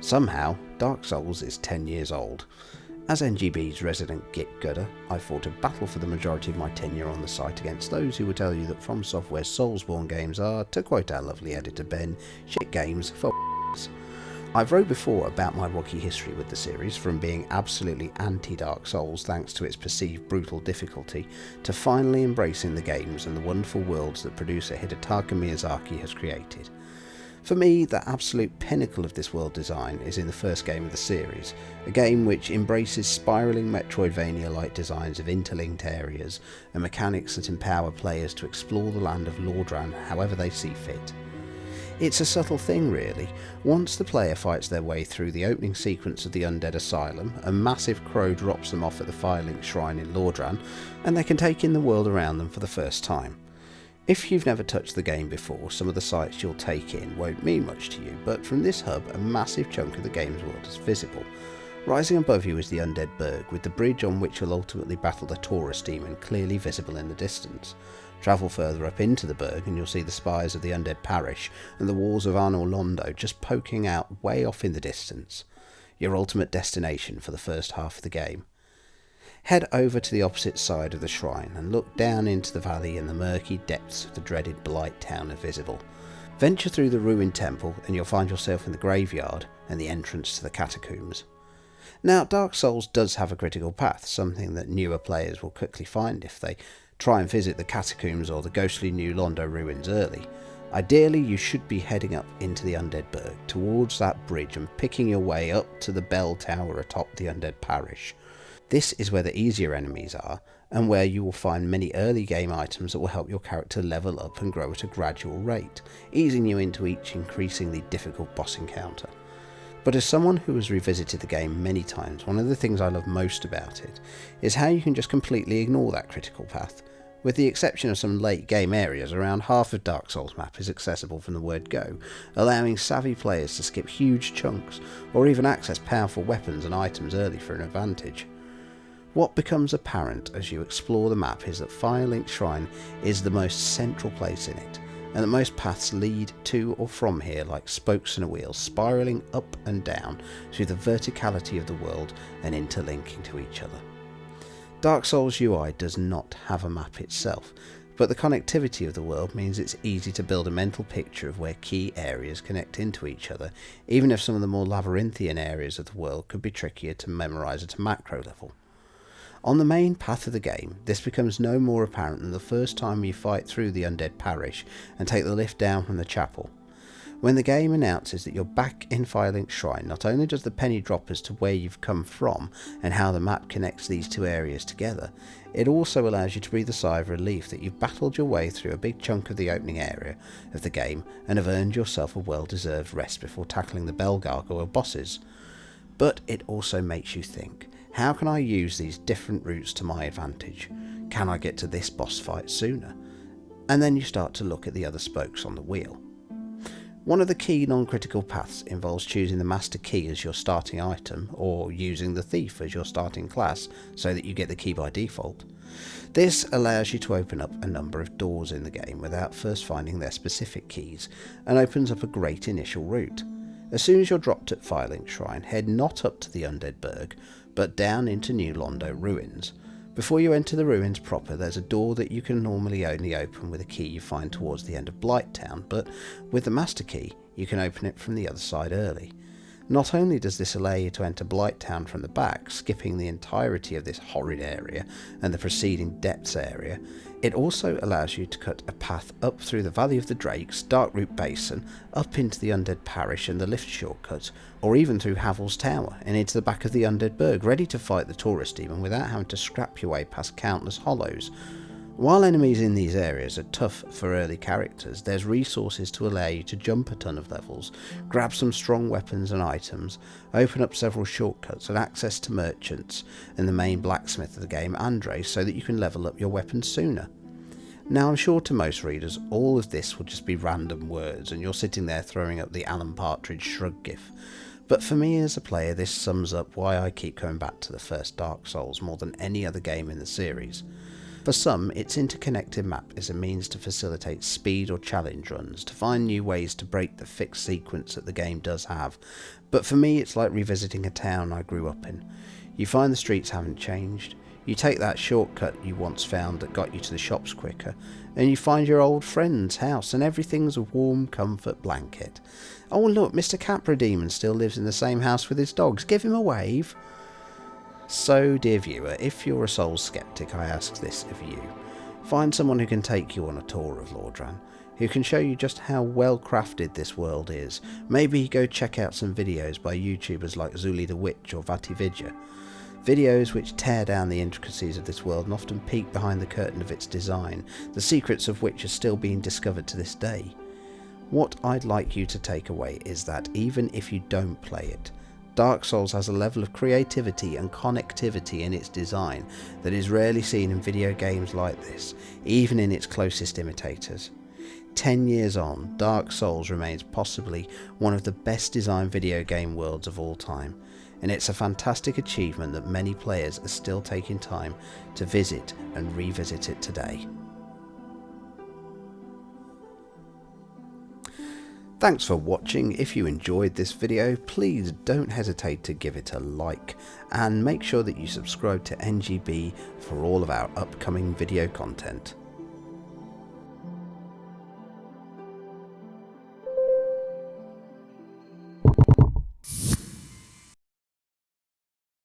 Somehow, Dark Souls is 10 years old. As NGB's resident Git Gudder, I fought a battle for the majority of my tenure on the site against those who would tell you that From Software's Soulsborne games are, to quote our lovely editor Ben, shit games for I've wrote before about my rocky history with the series, from being absolutely anti-Dark Souls thanks to its perceived brutal difficulty, to finally embracing the games and the wonderful worlds that producer Hidetaka Miyazaki has created. For me, the absolute pinnacle of this world design is in the first game of the series, a game which embraces spiralling Metroidvania-like designs of interlinked areas and mechanics that empower players to explore the land of Lordran however they see fit. It's a subtle thing really. Once the player fights their way through the opening sequence of the Undead Asylum, a massive crow drops them off at the Firelink Shrine in Lordran, and they can take in the world around them for the first time. If you've never touched the game before, some of the sights you'll take in won't mean much to you, but from this hub a massive chunk of the game's world is visible. Rising above you is the Undead Burg, with the bridge on which you'll ultimately battle the Taurus demon clearly visible in the distance. Travel further up into the Burg and you'll see the spires of the Undead Parish and the walls of Arnor Londo just poking out way off in the distance. Your ultimate destination for the first half of the game. Head over to the opposite side of the shrine and look down into the valley, and the murky depths of the dreaded Blight Town are visible. Venture through the ruined temple and you'll find yourself in the graveyard and the entrance to the catacombs. Now, Dark Souls does have a critical path, something that newer players will quickly find if they try and visit the catacombs or the ghostly new Londo ruins early. Ideally, you should be heading up into the Undead Burg, towards that bridge, and picking your way up to the bell tower atop the Undead Parish. This is where the easier enemies are, and where you will find many early game items that will help your character level up and grow at a gradual rate, easing you into each increasingly difficult boss encounter. But as someone who has revisited the game many times, one of the things I love most about it is how you can just completely ignore that critical path. With the exception of some late game areas, around half of Dark Souls' map is accessible from the word go, allowing savvy players to skip huge chunks or even access powerful weapons and items early for an advantage. What becomes apparent as you explore the map is that Firelink Shrine is the most central place in it, and that most paths lead to or from here like spokes in a wheel, spiralling up and down through the verticality of the world and interlinking to each other. Dark Souls UI does not have a map itself, but the connectivity of the world means it's easy to build a mental picture of where key areas connect into each other, even if some of the more labyrinthian areas of the world could be trickier to memorise at a macro level. On the main path of the game, this becomes no more apparent than the first time you fight through the Undead Parish and take the lift down from the chapel. When the game announces that you're back in Firelink Shrine, not only does the penny drop as to where you've come from and how the map connects these two areas together, it also allows you to breathe a sigh of relief that you've battled your way through a big chunk of the opening area of the game and have earned yourself a well-deserved rest before tackling the Bell Gargoyle bosses. But it also makes you think, how can I use these different routes to my advantage? Can I get to this boss fight sooner? And then you start to look at the other spokes on the wheel. One of the key non-critical paths involves choosing the Master Key as your starting item, or using the Thief as your starting class so that you get the key by default. This allows you to open up a number of doors in the game without first finding their specific keys, and opens up a great initial route. As soon as you're dropped at Firelink Shrine, head not up to the Undead Burg, but down into New Londo ruins. Before you enter the ruins proper, there's a door that you can normally only open with a key you find towards the end of Blight Town, but with the Master Key, you can open it from the other side early. Not only does this allow you to enter Blight Town from the back, skipping the entirety of this horrid area and the preceding depths area, it also allows you to cut a path up through the Valley of the Drakes, Darkroot Basin, up into the Undead Parish and the lift shortcut, or even through Havel's Tower and into the back of the Undead Burg, ready to fight the Taurus demon without having to scrap your way past countless hollows. While enemies in these areas are tough for early characters, there's resources to allow you to jump a ton of levels, grab some strong weapons and items, open up several shortcuts and access to merchants and the main blacksmith of the game, Andre, so that you can level up your weapons sooner. Now, I'm sure to most readers all of this will just be random words and you're sitting there throwing up the Alan Partridge shrug gif, but for me as a player this sums up why I keep coming back to the first Dark Souls more than any other game in the series. For some, its interconnected map is a means to facilitate speed or challenge runs, to find new ways to break the fixed sequence that the game does have. But for me, it's like revisiting a town I grew up in. You find the streets haven't changed, you take that shortcut you once found that got you to the shops quicker, and you find your old friend's house and everything's a warm comfort blanket. Oh look, Mr. Capra Demon still lives in the same house with his dogs, give him a wave. So, dear viewer, if you're a Souls skeptic, I ask this of you. Find someone who can take you on a tour of Lordran, who can show you just how well crafted this world is. Maybe go check out some videos by YouTubers like Zuli the Witch or Vatividya. Videos which tear down the intricacies of this world and often peek behind the curtain of its design, the secrets of which are still being discovered to this day. What I'd like you to take away is that even if you don't play it, Dark Souls has a level of creativity and connectivity in its design that is rarely seen in video games like this, even in its closest imitators. 10 years on, Dark Souls remains possibly one of the best designed video game worlds of all time, and it's a fantastic achievement that many players are still taking time to visit and revisit it today. Thanks for watching. If you enjoyed this video, please don't hesitate to give it a like and make sure that you subscribe to NGB for all of our upcoming video content.